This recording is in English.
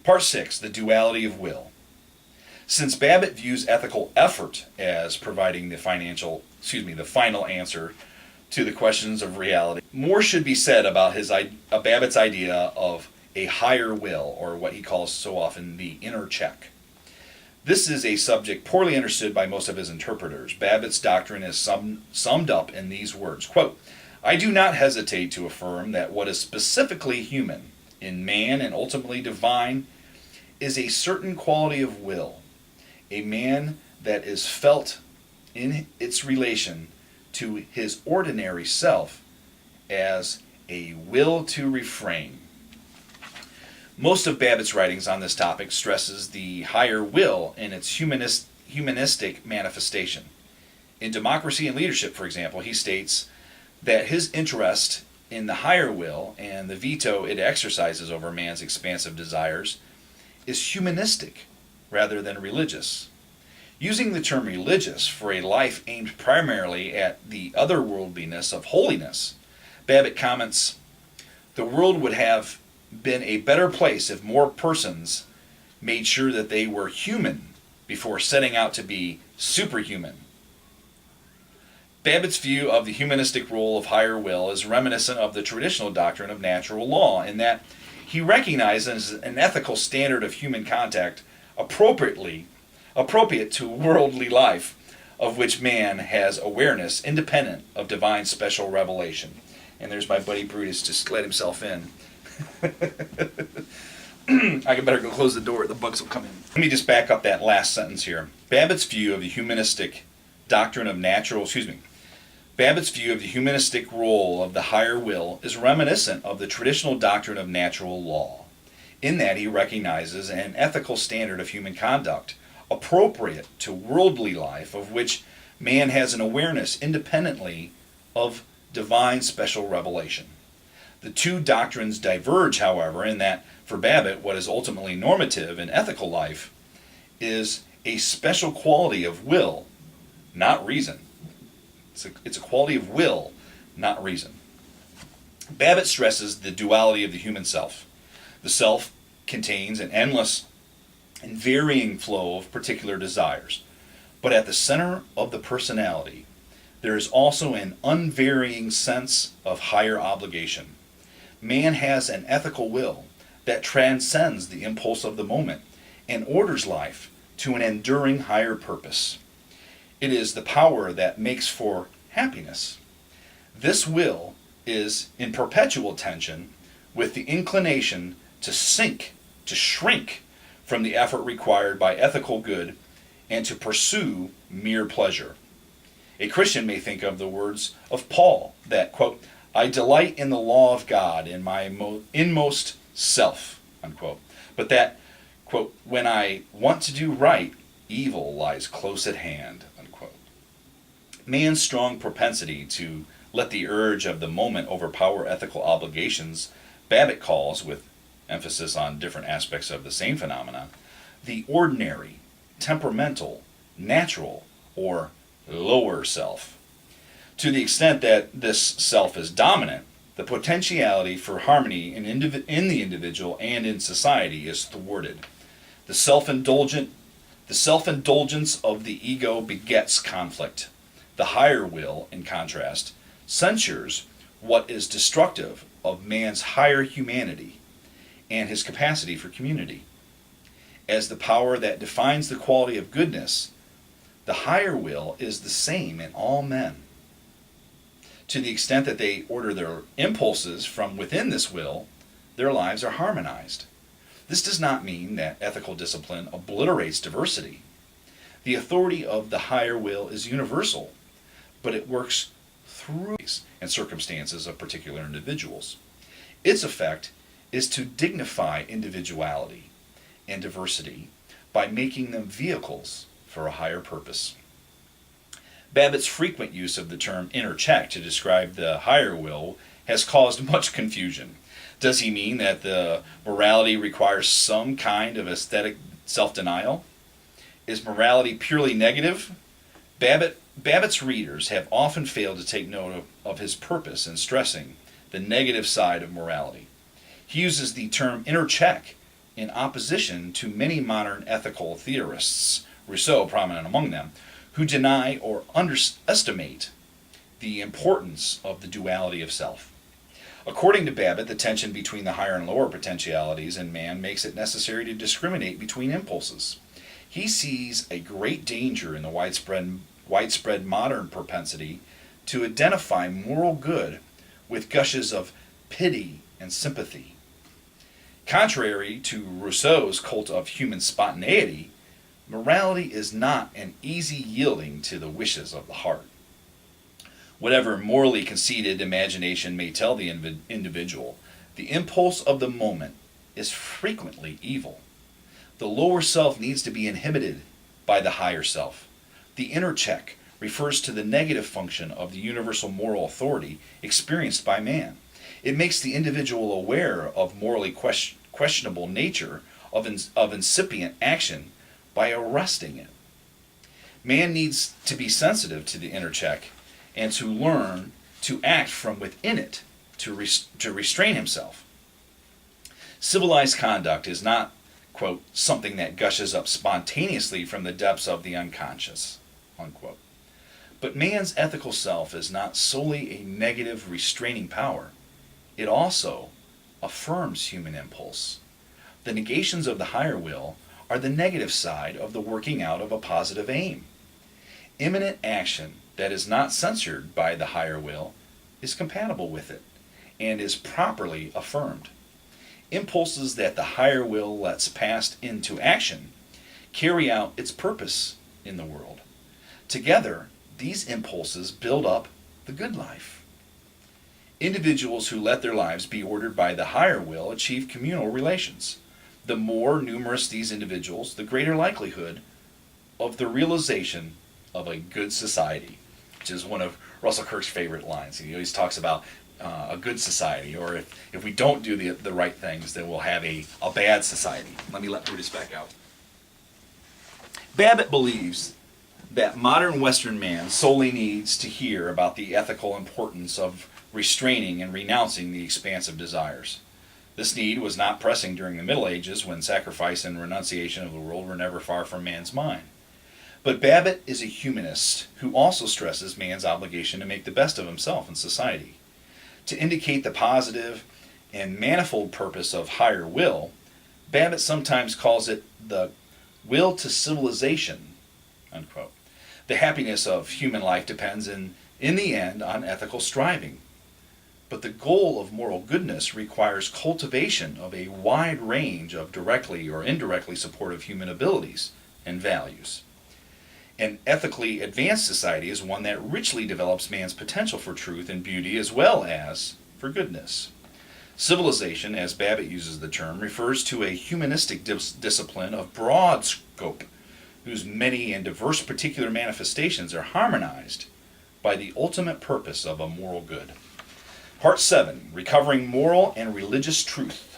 Part 6, the duality of will. Since Babbitt views ethical effort as providing the final answer to the questions of reality, more should be said about Babbitt's idea of a higher will, or what he calls so often the inner check. This is a subject poorly understood by most of his interpreters. Babbitt's doctrine is summed up in these words, quote, "I do not hesitate to affirm that what is specifically human in man and ultimately divine is a certain quality of will, a man that is felt in its relation to his ordinary self as a will to refrain." Most of Babbitt's writings on this topic stresses the higher will in its humanistic manifestation. In Democracy and Leadership, for example, he states that his interest in the higher will and the veto it exercises over man's expansive desires is humanistic rather than religious. Using the term religious for a life aimed primarily at the otherworldliness of holiness, Babbitt comments, "The world would have been a better place if more persons made sure that they were human before setting out to be superhuman." Babbitt's view of the humanistic role of higher will is reminiscent of the traditional doctrine of natural law, in that he recognizes an ethical standard of human contact appropriate to worldly life, of which man has awareness independent of divine special revelation. And there's my buddy Brutus just let himself in. I better go close the door, the bugs will come in. Let me just back up that last sentence here. Babbitt's view of the humanistic role of the higher will is reminiscent of the traditional doctrine of natural law, in that he recognizes an ethical standard of human conduct appropriate to worldly life, of which man has an awareness independently of divine special revelation. The two doctrines diverge, however, in that for Babbitt, what is ultimately normative in ethical life is a special quality of will, not reason. It's a quality of will, not reason. Babbitt stresses the duality of the human self. The self contains an endless and varying flow of particular desires, but at the center of the personality, there is also an unvarying sense of higher obligation. Man has an ethical will that transcends the impulse of the moment and orders life to an enduring higher purpose. It is the power that makes for happiness. This will is in perpetual tension with the inclination to shrink from the effort required by ethical good and to pursue mere pleasure. A Christian may think of the words of Paul that, quote, "I delight in the law of God in my inmost self," unquote, but that, quote, "when I want to do right, evil lies close at hand," unquote. Man's strong propensity to let the urge of the moment overpower ethical obligations, Babbitt calls, with emphasis on different aspects of the same phenomena, the ordinary, temperamental, natural, or lower self. To the extent that this self is dominant, the potentiality for harmony in the individual and in society is thwarted. The self-indulgence of the ego begets conflict. The higher will, in contrast, censures what is destructive of man's higher humanity and his capacity for community. As the power that defines the quality of goodness, the higher will is the same in all men. To the extent that they order their impulses from within this will, their lives are harmonized. This does not mean that ethical discipline obliterates diversity. The authority of the higher will is universal, but it works through and circumstances of particular individuals. Its effect is to dignify individuality and diversity by making them vehicles for a higher purpose. Babbitt's frequent use of the term inner check to describe the higher will has caused much confusion. Does he mean that the morality requires some kind of aesthetic self-denial? Is morality purely negative? Babbitt's readers have often failed to take note of his purpose in stressing the negative side of morality. He uses the term inner check in opposition to many modern ethical theorists, Rousseau prominent among them, who deny or underestimate the importance of the duality of self. According to Babbitt, the tension between the higher and lower potentialities in man makes it necessary to discriminate between impulses. He sees a great danger in the widespread modern propensity to identify moral good with gushes of pity and sympathy. Contrary to Rousseau's cult of human spontaneity, morality is not an easy yielding to the wishes of the heart. Whatever morally conceited imagination may tell the individual, the impulse of the moment is frequently evil. The lower self needs to be inhibited by the higher self. The inner check refers to the negative function of the universal moral authority experienced by man. It makes the individual aware of morally questionable nature of incipient action by arresting it. Man needs to be sensitive to the inner check and to learn to act from within it to restrain himself. Civilized conduct is not, quote, something that gushes up spontaneously from the depths of the unconscious, unquote. But man's ethical self is not solely a negative restraining power. It also affirms human impulse. The negations of the higher will are the negative side of the working out of a positive aim. Imminent action that is not censored by the higher will is compatible with it and is properly affirmed. Impulses that the higher will lets pass into action carry out its purpose in the world. Together, these impulses build up the good life. Individuals who let their lives be ordered by the higher will achieve communal relations. The more numerous these individuals, the greater likelihood of the realization of a good society, which is one of Russell Kirk's favorite lines. He always talks about a good society, or if we don't do the right things, then we'll have a bad society. Let me read this back out. Babbitt believes that modern Western man solely needs to hear about the ethical importance of restraining and renouncing the expansive desires. This need was not pressing during the Middle Ages, when sacrifice and renunciation of the world were never far from man's mind. But Babbitt is a humanist who also stresses man's obligation to make the best of himself in society. To indicate the positive and manifold purpose of higher will, Babbitt sometimes calls it the will to civilization, unquote. The happiness of human life depends in the end on ethical striving. But the goal of moral goodness requires cultivation of a wide range of directly or indirectly supportive human abilities and values. An ethically advanced society is one that richly develops man's potential for truth and beauty as well as for goodness. Civilization, as Babbitt uses the term, refers to a humanistic discipline of broad scope, whose many and diverse particular manifestations are harmonized by the ultimate purpose of a moral good. Part 7, Recovering Moral and Religious Truth.